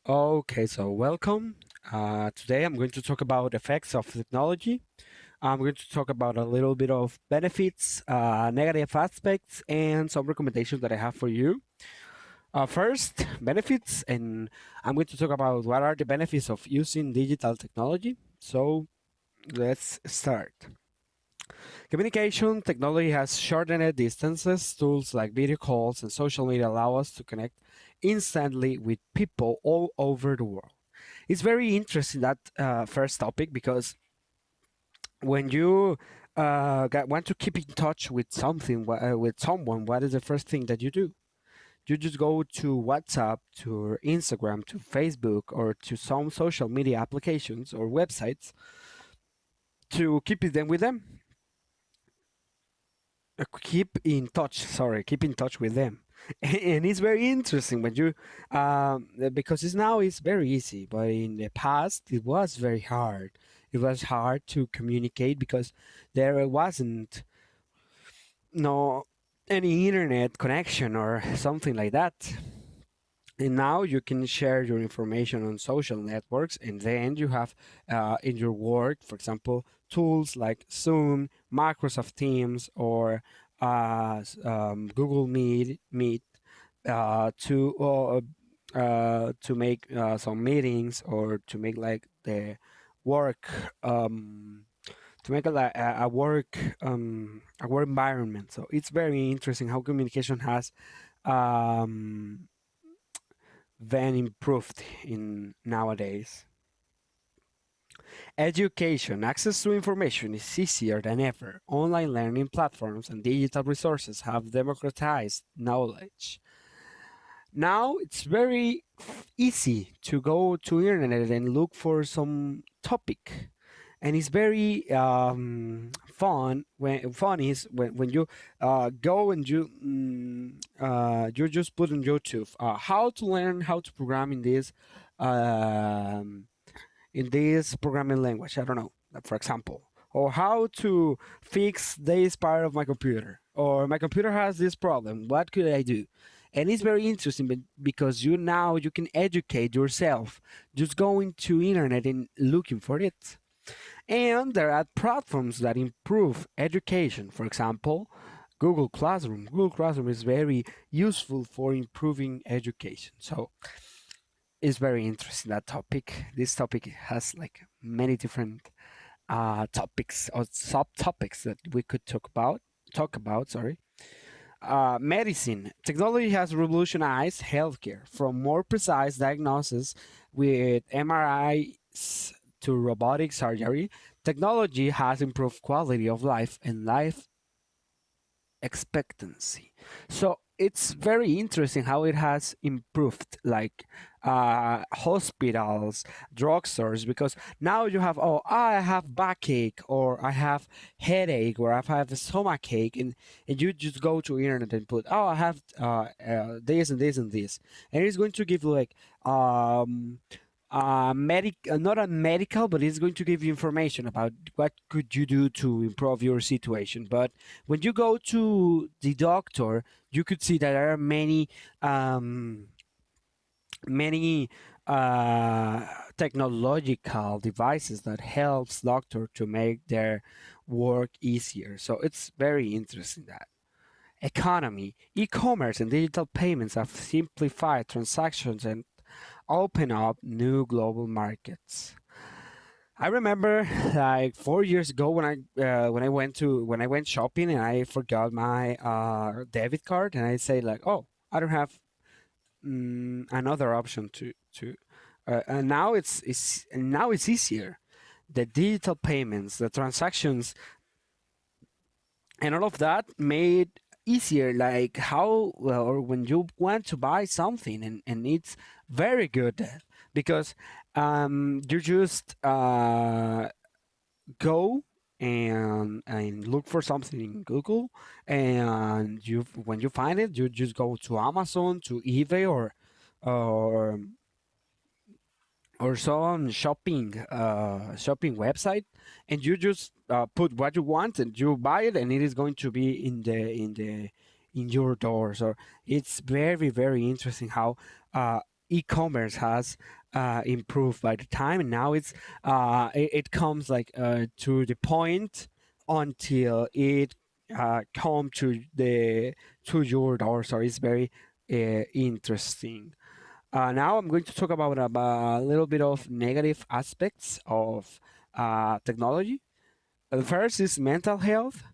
Okay, so welcome. Today I'm going to talk about effects of technology. I'm going to talk about a little bit of benefits, negative aspects, and some recommendations that I have for you. First, benefits, and I'm going to talk about what are the benefits of using digital technology. So let's start. Communication technology has shortened distances. Tools like video calls and social media allow us to connect instantly with people all over the world. It's very interesting that first topic because when you want to keep in touch with something with someone, what is the first thing that you do? You just go to WhatsApp, to Instagram, to Facebook, or to some social media applications or websites to keep them with them. Keep in touch with them. And it's very interesting when you because it's very easy, but in the past it was very hard. It was hard to communicate because there wasn't no any internet connection or something like that. And now you can share your information on social networks, and then you have in your work, for example, tools like Zoom, Microsoft Teams, or Google Meet to make some meetings or to make like the work to make a work environment. So it's very interesting how communication has um, been improved in nowadays. Education access to information is easier than ever. Online learning platforms and digital resources have democratized knowledge. Now it's very easy to go to internet and look for some topic, and it's very fun is when you go and you just put on YouTube how to learn how to program um, in this programming language. I don't know, for example, or how to fix this part of my computer, or my computer has this problem. What could I do? And it's very interesting because you can educate yourself just going to internet and looking for it. And there are platforms that improve education. For example, Google Classroom. Google Classroom is very useful for improving education. So it's very interesting that topic. This topic has like many different topics or subtopics that we could talk about. Sorry. Medicine technology has revolutionized healthcare from more precise diagnosis with MRIs to robotic surgery. Technology has improved quality of life and life expectancy. So it's very interesting how it has improved, like hospitals, drugstores, because now you have, oh, I have backache, or I have headache, or I have a stomach ache, and you just go to internet and put, oh, I have this and this and this, and it's going to give you like not a medical, but it's going to give you information about what could you do to improve your situation. But when you go to the doctor, you could see that there are many uh, technological devices that helps doctor to make their work easier. So it's very interesting that economy, e-commerce, and digital payments have simplified transactions and open up new global markets. I remember like 4 years ago when I went shopping and I forgot my debit card, and I say like, oh, I don't have another option to and now it's easier. The digital payments, the transactions, and all of that made easier, like how well, or when you want to buy something, and it's very good because you just go and look for something in Google, and you when you find it, you just go to Amazon, to eBay, or or some shopping website, and you just put what you want and you buy it, and it is going to be in your door. So it's very interesting how e-commerce has improved by the time, and now it comes like to the point until it come to your door. So it's very interesting. Now I'm going to talk about a little bit of negative aspects of technology. The first is mental health.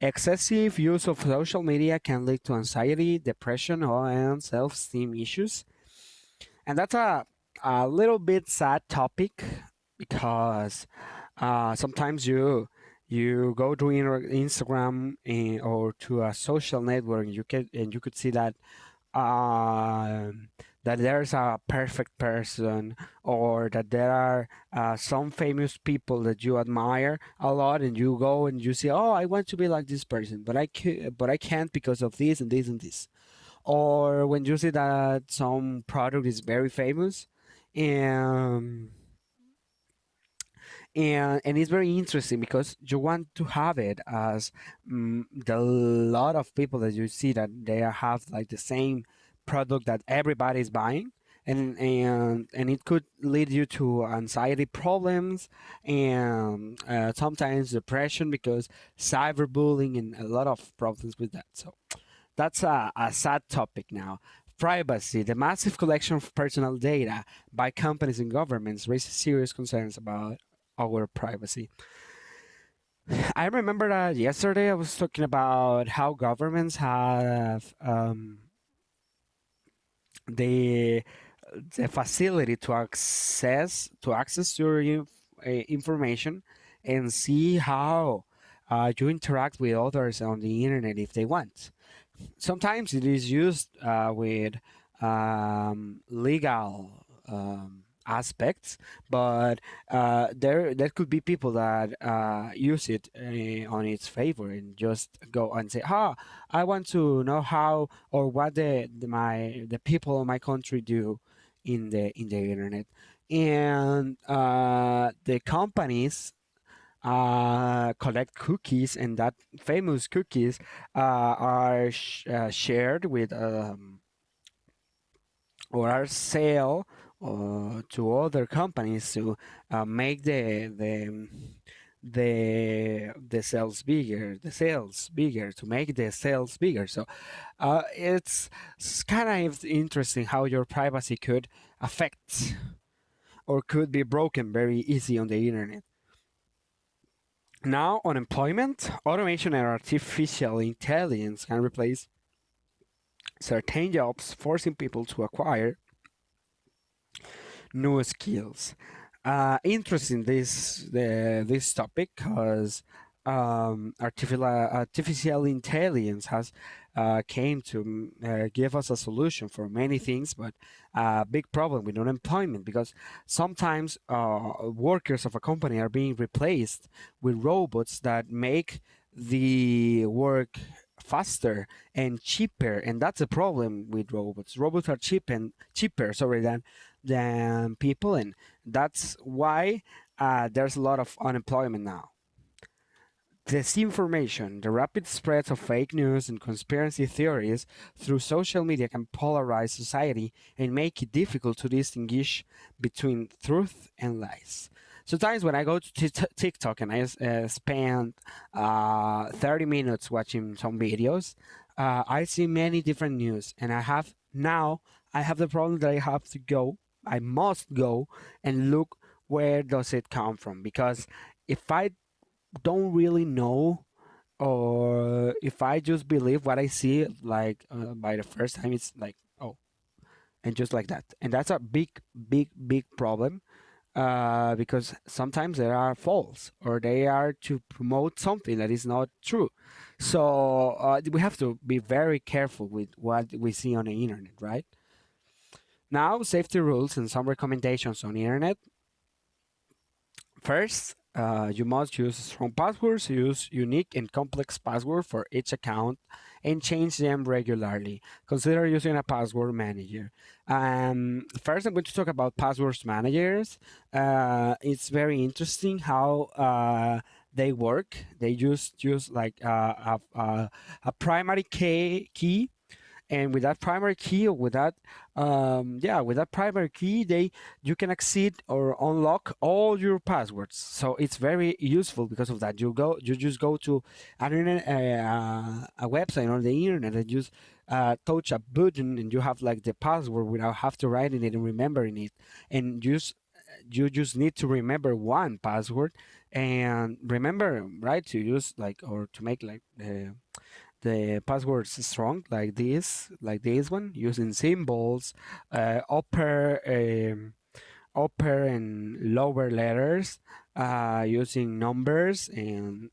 Excessive use of social media can lead to anxiety, depression, and self-esteem issues. And that's a little bit sad topic because sometimes you go to Instagram or to a social network, and you could see um, that there's a perfect person, or that there are some famous people that you admire a lot, and you go and you say, oh, I want to be like this person, but I can't because of this and this and this. Or when you see that some product is very famous, and and it's very interesting because you want to have it as the lot of people that you see that they have like the same product that everybody is buying, and it could lead you to anxiety problems, and sometimes depression, because cyberbullying and a lot of problems with that. So that's a sad topic now. Privacy. The massive collection of personal data by companies and governments raises serious concerns about our privacy. I remember that yesterday I was talking about how governments have the the facility to access your information, and see how you interact with others on the internet if they want. Sometimes it is used with legal aspects, but there could be people that use it on its favor, and just go and say, "Ah, I want to know how or what the people of my country do in the internet," and the companies collect cookies, and that famous cookies are shared with or are sale to other companies to make the sales bigger, to make the sales bigger. So it's kind of interesting how your privacy could affect or could be broken very easy on the internet. Now, unemployment, automation, and artificial intelligence can replace certain jobs, forcing people to acquire new skills. Interesting this topic, because artificial intelligence has came to give us a solution for many things, but a big problem with unemployment, because sometimes workers of a company are being replaced with robots that make the work faster and cheaper, and that's a problem with robots. Robots are cheaper, sorry, than people, and that's why there's a lot of unemployment now. Disinformation, the rapid spread of fake news and conspiracy theories through social media can polarize society and make it difficult to distinguish between truth and lies. Sometimes when I go to TikTok and I spend 30 minutes watching some videos, I see many different news, and I have the problem that I must go and look where does it come from, because if I don't really know, or if I just believe what I see, like by the first time, it's like, oh, and just like that, and that's a big problem, because sometimes they are false, or they are to promote something that is not true. So we have to be very careful with what we see on the internet, right? Now, safety rules and some recommendations on the internet. First, you must use strong passwords. Use unique and complex password for each account, and change them regularly. Consider using a password manager. First, I'm going to talk about passwords managers. It's very interesting how they work. They use like a primary key, and with that primary key, or with that primary key, you can exceed or unlock all your passwords. So it's very useful because of that. You just go to a website on the internet and just touch a button, and you have like the password without have to writing it and remembering it. And you just need to remember one password, and remember, right, to use like, or to make like the passwords strong, like this one, using symbols, upper and lower letters, using numbers, and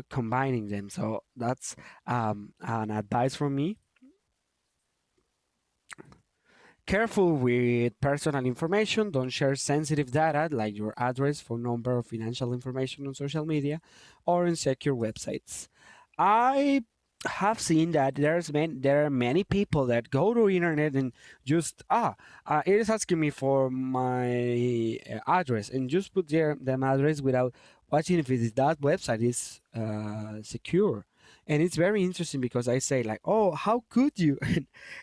combining them. So that's an advice from me. Careful with personal information. Don't share sensitive data like your address, phone number, or financial information on social media or in secure websites. I have seen that there are many people that go to internet and just it is asking me for my address, and just put them address without watching if that website is secure. And it's very interesting because I say like, oh, how could you?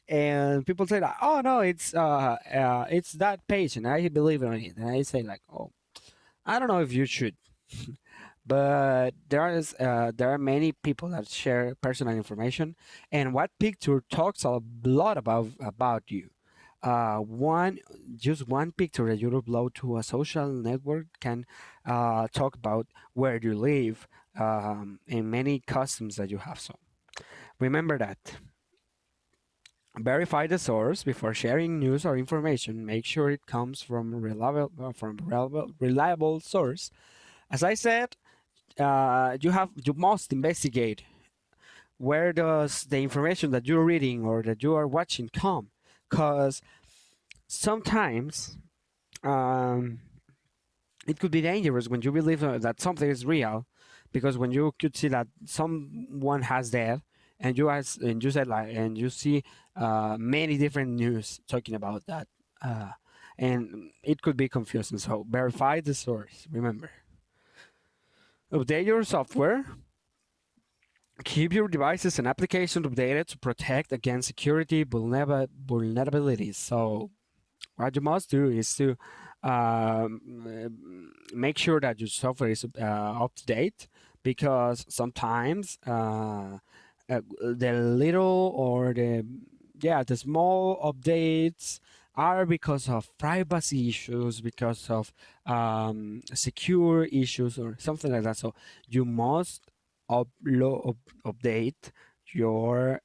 And people say like, oh no, it's that page, and I believe in it. And I say like, oh, I don't know if you should. But there are many people that share personal information, and what picture talks a lot about you. One Just one picture that you upload to a social network can talk about where you live, and many customs that you have. So remember that. Verify the source before sharing news or information. Make sure it comes from reliable source. As I said, you must investigate where does the information that you're reading or that you are watching come, because sometimes um, it could be dangerous when you believe that something is real, because when you could see that someone has that, and you said like, and you see many different news talking about that, uh, and it could be confusing. So verify the source. Remember, update your software. Keep your devices and applications updated to protect against security vulnerabilities. So what you must do is to make sure that your software is up to date, because sometimes the little or the small updates are because of privacy issues, because of secure issues or something like that. So you must update your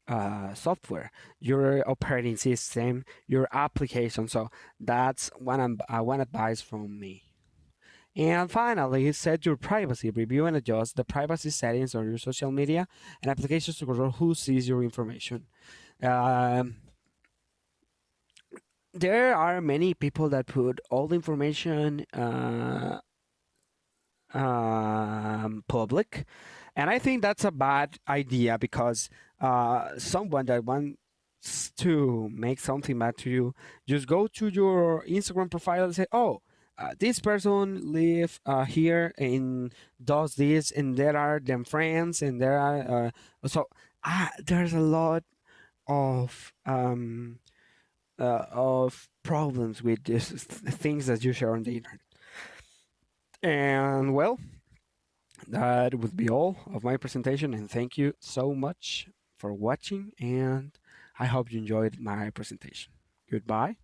software, your operating system, your application. So that's one advice from me. And finally, set your privacy. Review and adjust the privacy settings on your social media and applications to control who sees your information. Um, there are many people that put all the information public, and I think that's a bad idea, because someone that wants to make something bad to you just go to your Instagram profile and say, oh, this person live here and does this, and there are them friends, and there are there's a lot of problems with these things that you share on the internet. And well, that would be all of my presentation, and thank you so much for watching, and I hope you enjoyed my presentation. Goodbye.